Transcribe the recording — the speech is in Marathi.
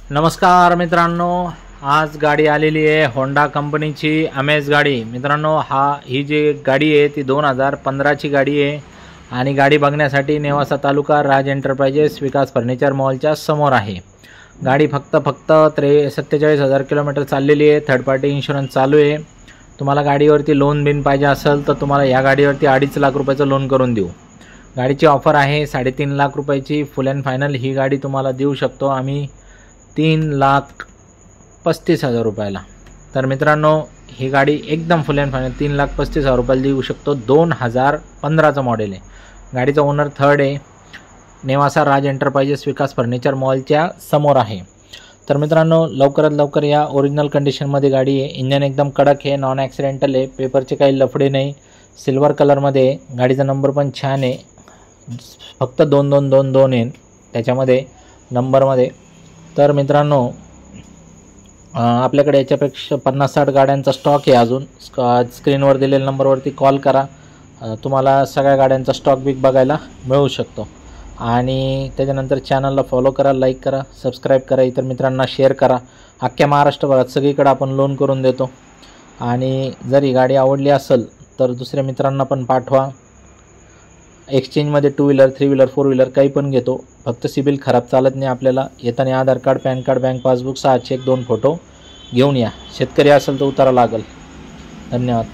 नमस्कार मित्रांनो, आज गाडी आलेली आहे होंडा कंपनीची अमेज गाडी। मित्रांनो, ही जी गाडी आहे ती 2015ची गाडी आहे आणि गाडी बघण्यासाठी नेवासा तालुका राज एंटरप्राइजेस विकास फर्निचर मॉलच्या समोर आहे। गाडी फक्त 47,000 किलोमीटर चाललेली आहे। थर्ड पार्टी इन्शुरन्स चालू आहे। तुम्हाला गाडीवरती लोन बिन पाहिजे असेल तर तुम्हाला या गाडीवरती 2.5 लाख रुपयाचं लोन करून देऊ। गाडीची ऑफर आहे 3.5 लाख रुपयाची। फुल अँड फायनल ही गाडी तुम्हाला देऊ शकतो आम्ही 3,35,000 रुपयाला। तर मित्रांनो, ही गाडी एकदम फुल अँड फायनल 3,35,000 रुपयाला देऊ शकतो। 2015चं मॉडेल आहे। गाडीचा ओनर थर्ड आहे। नेवासा राज एंटरप्राइजेस विकास फर्निचर मॉलच्या समोर आहे। तर मित्रांनो, लवकरात लवकर या। ओरिजिनल कंडिशनमध्ये गाडी आहे। इंजन एकदम कडक आहे, नॉन ॲक्सिडेंटल आहे, पेपरचे काही लफडे नाही, सिल्वर कलरमध्ये आहे। गाडीचा नंबर पण छान आहे, फक्त 2222 आहे त्याच्यामध्ये नंबरमध्ये। तर मित्रांनो, आपल्याकडे याच्यापेक्षा 50-60 गाड्यांचा स्टॉक आहे। अजून स्क्रीनवर दिलेल्या नंबरवरती कॉल करा, तुम्हाला सगळ्या गाड्यांचा स्टॉक बिग बघायला मिळू शकतो। आणि त्याच्यानंतर चॅनलला फॉलो करा, लाईक करा, सबस्क्राईब करा, इतर मित्रांना शेअर करा। अख्ख्या महाराष्ट्रभरात सगळीकडे आपण लोन करून देतो। आणि जर ही गाडी आवडली असेल तर दुसऱ्या मित्रांना पण पाठवा। एक्सचेंजमध्ये 2 व्हीलर 3 व्हीलर 4 व्हीलर काही पण घेतो, फक्त सिबिल खराब चालत नाही आपल्याला। येताना Aadhaar card, PAN card, bank passbook, 6 cheque, 2 photo घेऊन या। शेतकरी असेल तर उतारा लागेल। धन्यवाद।